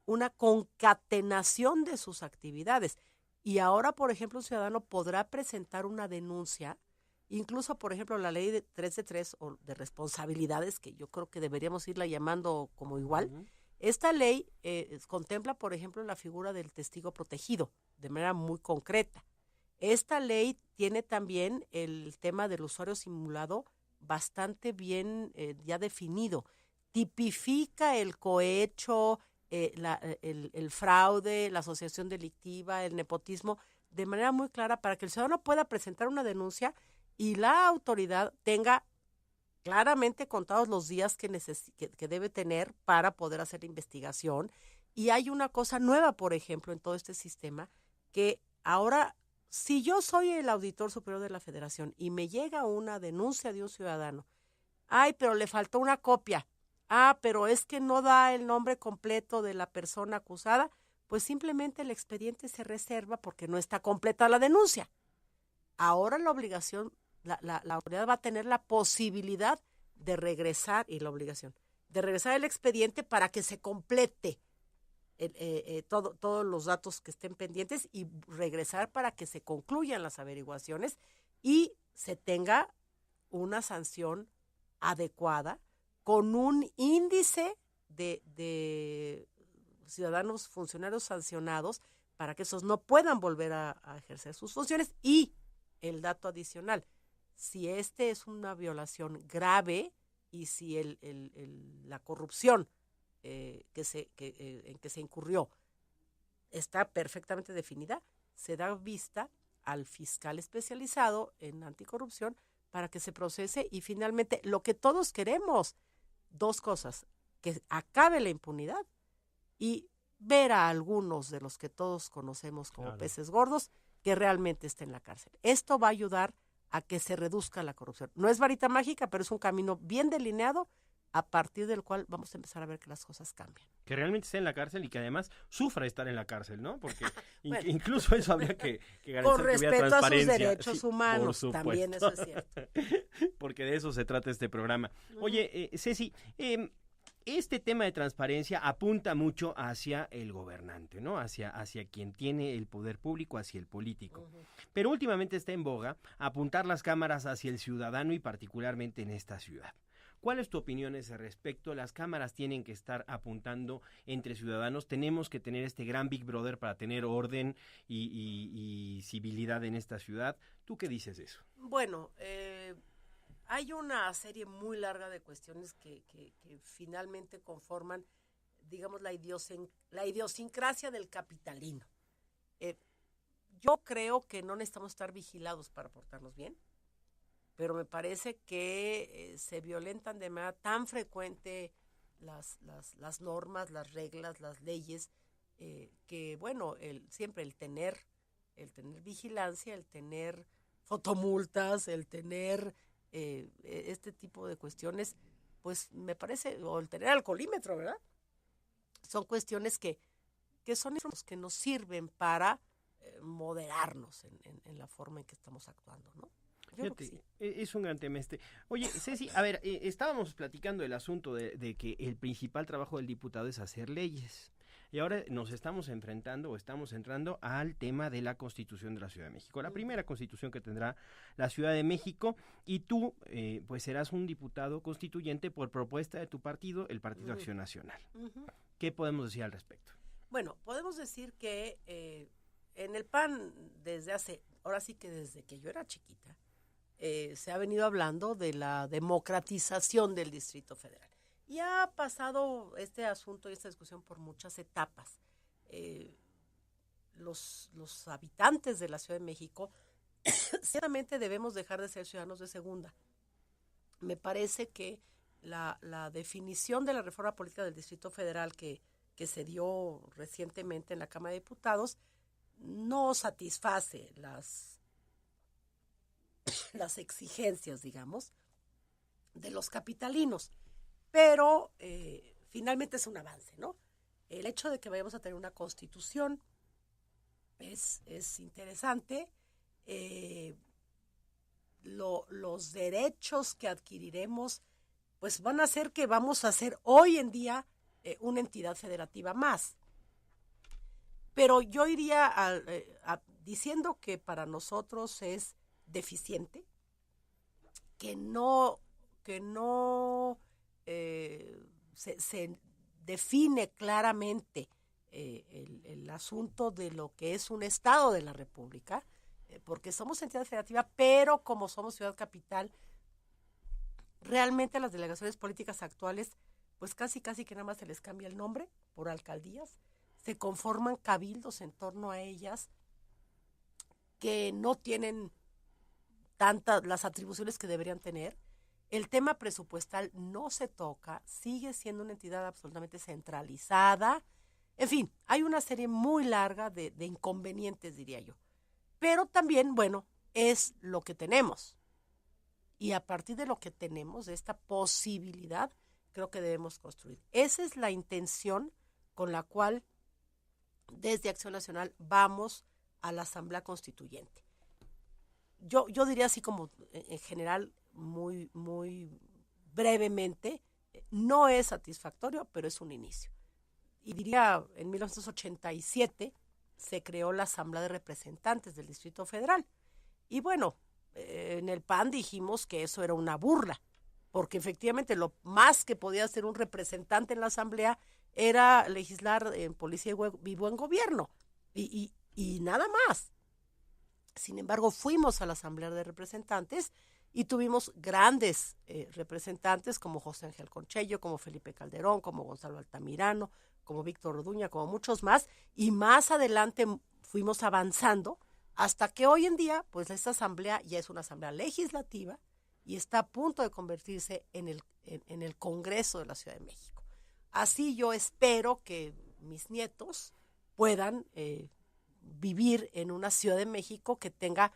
una concatenación de sus actividades. Y ahora, por ejemplo, un ciudadano podrá presentar una denuncia, incluso, por ejemplo, la ley de 3 de 3 o de responsabilidades, que yo creo que deberíamos irla llamando como igual. Uh-huh. Esta ley contempla, por ejemplo, la figura del testigo protegido de manera muy concreta. Esta ley tiene también el tema del usuario simulado bastante bien ya definido. Tipifica el cohecho, el fraude, la asociación delictiva, el nepotismo, de manera muy clara para que el ciudadano pueda presentar una denuncia y la autoridad tenga claramente contados los días que debe tener para poder hacer la investigación. Y hay una cosa nueva, por ejemplo, en todo este sistema, que ahora, si yo soy el auditor superior de la Federación y me llega una denuncia de un ciudadano, ay, pero le faltó una copia, pero es que no da el nombre completo de la persona acusada, pues simplemente el expediente se reserva porque no está completa la denuncia. Ahora la obligación, la autoridad va a tener la posibilidad de regresar, y la obligación, de regresar el expediente para que se complete todos los datos que estén pendientes y regresar para que se concluyan las averiguaciones y se tenga una sanción adecuada con un índice de ciudadanos funcionarios sancionados para que esos no puedan volver a ejercer sus funciones. Y el dato adicional, si este es una violación grave y si la corrupción en que se incurrió está perfectamente definida, se da vista al fiscal especializado en anticorrupción para que se procese y finalmente lo que todos queremos, 2 cosas, que acabe la impunidad y ver a algunos de los que todos conocemos como peces gordos que realmente estén en la cárcel. Esto va a ayudar a que se reduzca la corrupción. No es varita mágica, pero es un camino bien delineado a partir del cual vamos a empezar a ver que las cosas cambian. Que realmente esté en la cárcel y que además sufra estar en la cárcel, ¿no? Porque Bueno, incluso eso habría que garantizar con que hubiera respeto a sus transparencia. derechos Sí, humanos, por también supuesto. eso es cierto. Porque de eso se trata este programa. Oye, Ceci, este tema de transparencia apunta mucho hacia el gobernante, ¿no? Hacia quien tiene el poder público, hacia el político. Pero últimamente está en boga apuntar las cámaras hacia el ciudadano y particularmente en esta ciudad. ¿Cuál es tu opinión a ese respecto? Las cámaras tienen que estar apuntando entre ciudadanos. Tenemos que tener este gran Big Brother para tener orden y civilidad en esta ciudad. ¿Tú qué dices de eso? Bueno, hay una serie muy larga de cuestiones que finalmente conforman, digamos, la idiosincrasia del capitalino. Yo creo que no necesitamos estar vigilados para portarnos bien, pero me parece que se violentan de manera tan frecuente las normas, las reglas, las leyes, que bueno, siempre el tener vigilancia, el tener fotomultas, el tener este tipo de cuestiones, pues me parece, o el tener alcoholímetro, ¿verdad? Son cuestiones que son los que nos sirven para moderarnos en la forma en que estamos actuando, ¿no? Yo creo que sí. Es un gran tema este. Oye, Ceci, a ver, estábamos platicando del asunto de que el principal trabajo del diputado es hacer leyes. Y ahora estamos entrando al tema de la Constitución de la Ciudad de México, la primera Constitución que tendrá la Ciudad de México, y tú pues serás un diputado constituyente por propuesta de tu partido, el Partido Acción Nacional. ¿Qué podemos decir al respecto? Bueno, podemos decir que en el PAN ahora sí que desde que yo era chiquita, se ha venido hablando de la democratización del Distrito Federal. Y ha pasado este asunto y esta discusión por muchas etapas. Los habitantes de la Ciudad de México ciertamente debemos dejar de ser ciudadanos de segunda. Me parece que la definición de la reforma política del Distrito Federal que se dio recientemente en la Cámara de Diputados no satisface las exigencias, digamos, de los capitalinos. Pero finalmente es un avance, ¿no? El hecho de que vayamos a tener una constitución es interesante. Los derechos que adquiriremos pues van a hacer que vamos a ser hoy en día una entidad federativa más. Pero yo iría diciendo que para nosotros es deficiente, que no se define claramente el asunto de lo que es un Estado de la República, porque somos entidad federativa, pero como somos ciudad capital, realmente las delegaciones políticas actuales, pues casi que nada más se les cambia el nombre por alcaldías, se conforman cabildos en torno a ellas que no tienen tantas las atribuciones que deberían tener. El tema presupuestal no se toca, sigue siendo una entidad absolutamente centralizada. En fin, hay una serie muy larga de inconvenientes, diría yo. Pero también, bueno, es lo que tenemos. Y a partir de lo que tenemos, de esta posibilidad, creo que debemos construir. Esa es la intención con la cual desde Acción Nacional vamos a la Asamblea Constituyente. Yo diría así como en general, muy brevemente, no es satisfactorio, pero es un inicio. Y diría, en 1987 se creó la Asamblea de Representantes del Distrito Federal. Y bueno, en el PAN dijimos que eso era una burla, porque efectivamente lo más que podía hacer un representante en la Asamblea era legislar en policía y buen gobierno, y nada más. Sin embargo, fuimos a la Asamblea de Representantes y tuvimos grandes representantes como José Ángel Conchello, como Felipe Calderón, como Gonzalo Altamirano, como Víctor Orduña, como muchos más, y más adelante fuimos avanzando hasta que hoy en día, pues esta asamblea ya es una asamblea legislativa y está a punto de convertirse en el Congreso de la Ciudad de México. Así yo espero que mis nietos puedan vivir en una Ciudad de México que tenga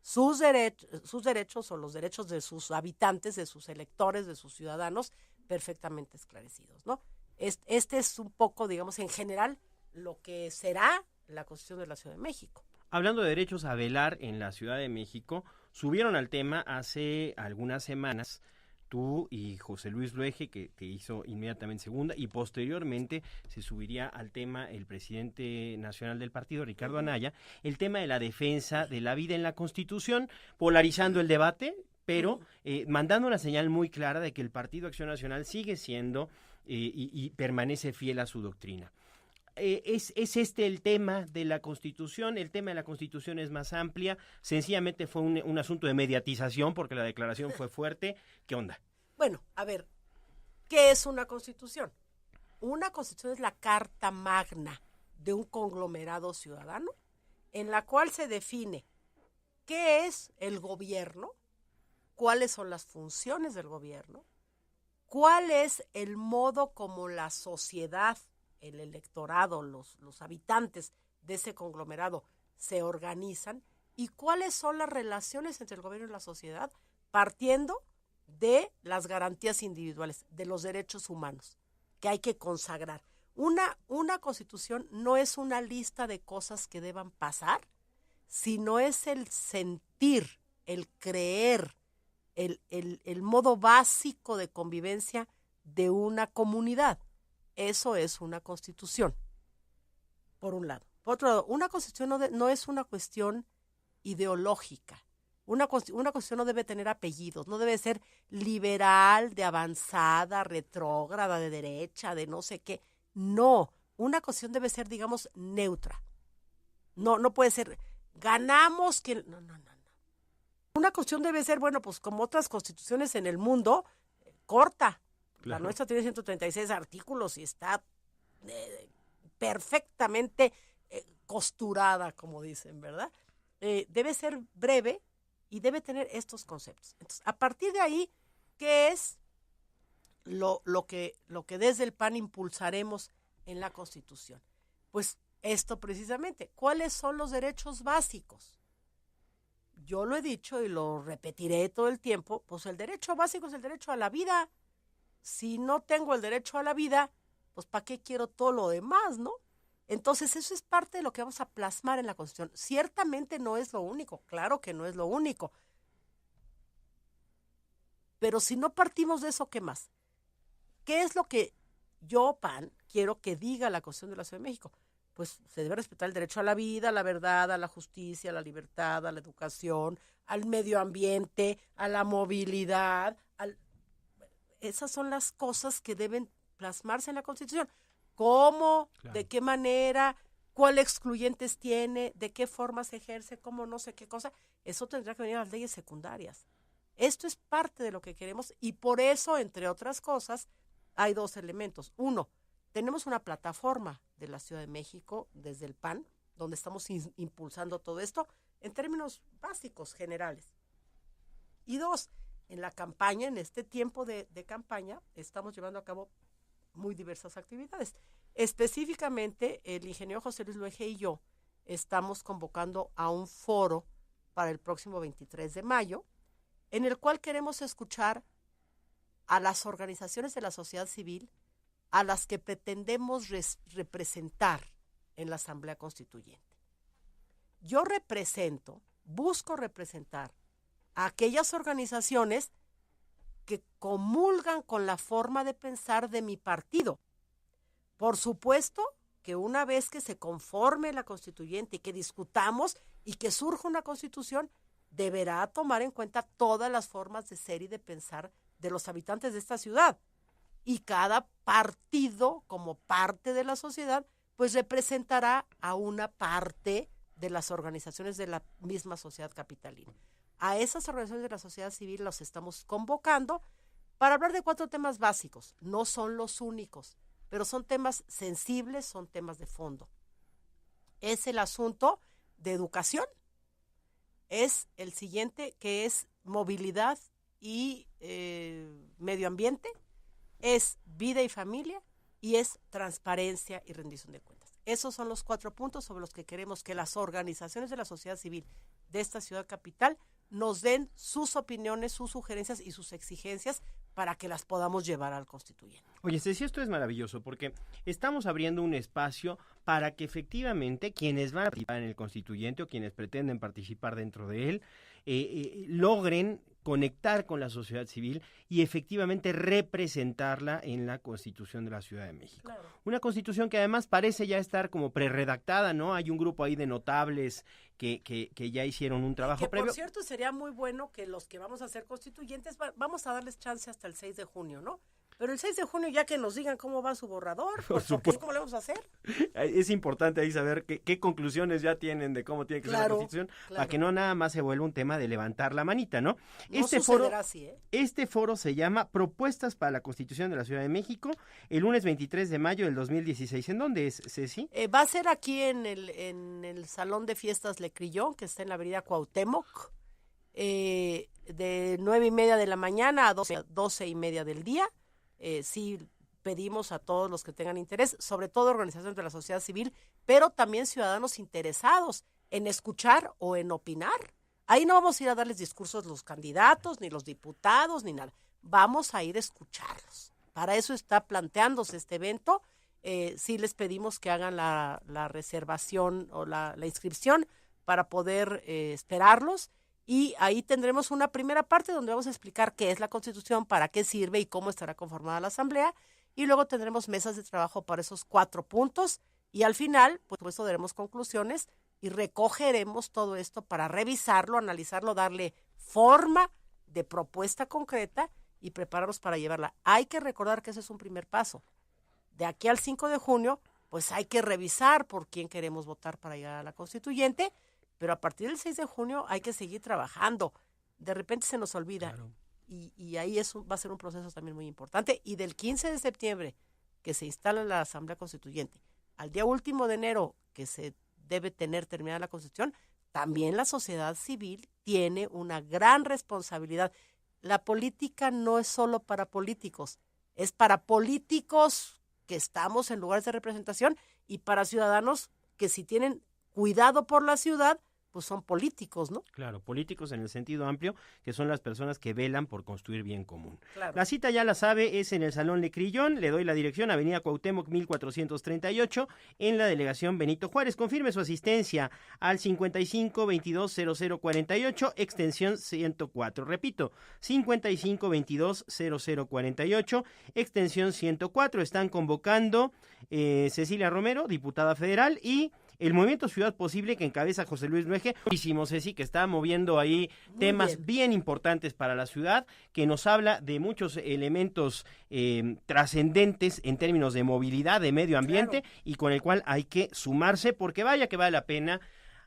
sus derechos o los derechos de sus habitantes, de sus electores, de sus ciudadanos perfectamente esclarecidos, ¿no? Este es un poco, digamos, en general, lo que será la Constitución de la Ciudad de México. Hablando de derechos a velar en la Ciudad de México, subieron al tema hace algunas semanas tú y José Luis Luege, que te hizo inmediatamente segunda, y posteriormente se subiría al tema el presidente nacional del partido, Ricardo Anaya, el tema de la defensa de la vida en la Constitución, polarizando el debate, pero mandando una señal muy clara de que el Partido Acción Nacional sigue siendo y permanece fiel a su doctrina. ¿Es este el tema de la Constitución? El tema de la Constitución es más amplia. Sencillamente fue un asunto de mediatización porque la declaración fue fuerte. ¿Qué onda? Bueno, a ver, ¿qué es una Constitución? Una Constitución es la carta magna de un conglomerado ciudadano en la cual se define qué es el gobierno, cuáles son las funciones del gobierno, cuál es el modo como la sociedad, el electorado, los habitantes de ese conglomerado se organizan y cuáles son las relaciones entre el gobierno y la sociedad, partiendo de las garantías individuales, de los derechos humanos que hay que consagrar. Una constitución no es una lista de cosas que deban pasar, sino es el sentir, el creer, el modo básico de convivencia de una comunidad. Eso es una constitución, por un lado. Por otro lado, una constitución no es una cuestión ideológica. Una constitución no debe tener apellidos, no debe ser liberal, de avanzada, retrógrada, de derecha, de no sé qué. No, una constitución debe ser, digamos, neutra. No puede ser, ganamos que... No. Una constitución debe ser, bueno, pues como otras constituciones en el mundo, corta. Claro. La nuestra tiene 136 artículos y está perfectamente costurada, como dicen, ¿verdad? Debe ser breve y debe tener estos conceptos. Entonces, a partir de ahí, ¿qué es lo que desde el PAN impulsaremos en la Constitución? Pues esto precisamente, ¿cuáles son los derechos básicos? Yo lo he dicho y lo repetiré todo el tiempo, pues el derecho básico es el derecho a la vida. Si no tengo el derecho a la vida, pues ¿para qué quiero todo lo demás, no? Entonces eso es parte de lo que vamos a plasmar en la Constitución. Ciertamente no es lo único, claro que no es lo único. Pero si no partimos de eso, ¿qué más? ¿Qué es lo que yo, PAN, quiero que diga la Constitución de la Ciudad de México? Pues se debe respetar el derecho a la vida, a la verdad, a la justicia, a la libertad, a la educación, al medio ambiente, a la movilidad. Esas son las cosas que deben plasmarse en la Constitución. ¿Cómo? Claro. ¿De qué manera? ¿Cuál excluyentes tiene? ¿De qué forma se ejerce? ¿Cómo? No sé qué cosa. Eso tendrá que venir a las leyes secundarias. Esto es parte de lo que queremos y por eso, entre otras cosas, hay dos elementos. Uno, tenemos una plataforma de la Ciudad de México desde el PAN, donde estamos impulsando todo esto en términos básicos, generales. Y dos, en la campaña, en este tiempo de campaña, estamos llevando a cabo muy diversas actividades. Específicamente, el ingeniero José Luis Luege y yo estamos convocando a un foro para el próximo 23 de mayo, en el cual queremos escuchar a las organizaciones de la sociedad civil a las que pretendemos representar en la Asamblea Constituyente. Yo busco representar a aquellas organizaciones que comulgan con la forma de pensar de mi partido. Por supuesto que una vez que se conforme la constituyente y que discutamos y que surja una constitución, deberá tomar en cuenta todas las formas de ser y de pensar de los habitantes de esta ciudad. Y cada partido, como parte de la sociedad, pues representará a una parte de las organizaciones de la misma sociedad capitalina. A esas organizaciones de la sociedad civil los estamos convocando para hablar de 4 temas básicos. No son los únicos, pero son temas sensibles, son temas de fondo. Es el asunto de educación, es el siguiente, que es movilidad y medio ambiente, es vida y familia y es transparencia y rendición de cuentas. Esos son los 4 puntos sobre los que queremos que las organizaciones de la sociedad civil de esta ciudad capital nos den sus opiniones, sus sugerencias y sus exigencias para que las podamos llevar al constituyente. Oye, Ceci, esto es maravilloso porque estamos abriendo un espacio para que efectivamente quienes van a participar en el constituyente o quienes pretenden participar dentro de él logren conectar con la sociedad civil y efectivamente representarla en la Constitución de la Ciudad de México. Claro. Una Constitución que además parece ya estar como prerredactada, ¿no? Hay un grupo ahí de notables que ya hicieron un trabajo previo. Por cierto, sería muy bueno que los que vamos a ser constituyentes, vamos a darles chance hasta el 6 de junio, ¿no? Pero el 6 de junio ya que nos digan cómo va su borrador, Por porque supuesto. ¿cómo le vamos a hacer? Es importante ahí saber qué conclusiones ya tienen de cómo tiene que ser la Constitución, para que no nada más se vuelva un tema de levantar la manita, ¿no? No sucederá así, ¿eh? Este foro se llama Propuestas para la Constitución de la Ciudad de México, el lunes 23 de mayo del 2016. ¿En dónde es, Ceci? Va a ser aquí en el Salón de Fiestas Le Crillon, que está en la avenida Cuauhtémoc, de 9:30 de la mañana a 12:30 del día. Sí pedimos a todos los que tengan interés, sobre todo organizaciones de la sociedad civil, pero también ciudadanos interesados en escuchar o en opinar. Ahí no vamos a ir a darles discursos los candidatos, ni los diputados, ni nada. Vamos a ir a escucharlos. Para eso está planteándose este evento. Sí les pedimos que hagan la reservación o la inscripción para poder esperarlos. Y ahí tendremos una primera parte donde vamos a explicar qué es la Constitución, para qué sirve y cómo estará conformada la Asamblea. Y luego tendremos mesas de trabajo para esos 4 puntos. Y al final, pues por eso daremos conclusiones y recogeremos todo esto para revisarlo, analizarlo, darle forma de propuesta concreta y prepararnos para llevarla. Hay que recordar que ese es un primer paso. De aquí al 5 de junio, pues hay que revisar por quién queremos votar para llegar a la constituyente. Pero a partir del 6 de junio hay que seguir trabajando. De repente se nos olvida. Claro. Y ahí va a ser un proceso también muy importante. Y del 15 de septiembre, que se instala la Asamblea Constituyente, al día último de enero, que se debe tener terminada la Constitución, también la sociedad civil tiene una gran responsabilidad. La política no es solo para políticos, es para políticos que estamos en lugares de representación y para ciudadanos que si tienen cuidado por la ciudad, pues son políticos, ¿no? Claro, políticos en el sentido amplio, que son las personas que velan por construir bien común. Claro. La cita, ya la sabe, es en el Salón Le Crillon. Le doy la dirección, avenida Cuauhtémoc 1438, en la delegación Benito Juárez. Confirme su asistencia al 55220048, extensión 104. Repito, 55220048, extensión 104. Están convocando Cecilia Romero, diputada federal, y el Movimiento Ciudad Posible, que encabeza José Luis Nuege, Ceci, que está moviendo ahí temas bien importantes para la ciudad, que nos habla de muchos elementos trascendentes en términos de movilidad, de medio ambiente, claro, y con el cual hay que sumarse, porque vaya que vale la pena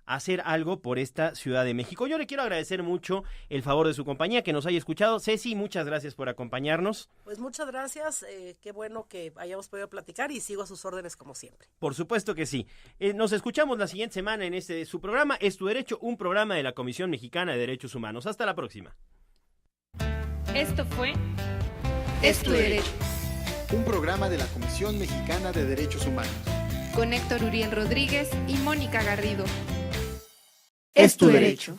hacer algo por esta Ciudad de México. Yo le quiero agradecer mucho el favor de su compañía, que nos haya escuchado. Ceci, muchas gracias por acompañarnos. Pues muchas gracias, qué bueno que hayamos podido platicar y sigo a sus órdenes como siempre. Por supuesto que sí. Nos escuchamos la siguiente semana en su programa Es tu Derecho, un programa de la Comisión Mexicana de Derechos Humanos. Hasta la próxima. Esto fue Es tu Derecho, Un programa de la Comisión Mexicana de Derechos Humanos. con Héctor Uriel Rodríguez y Mónica Garrido. Es tu derecho.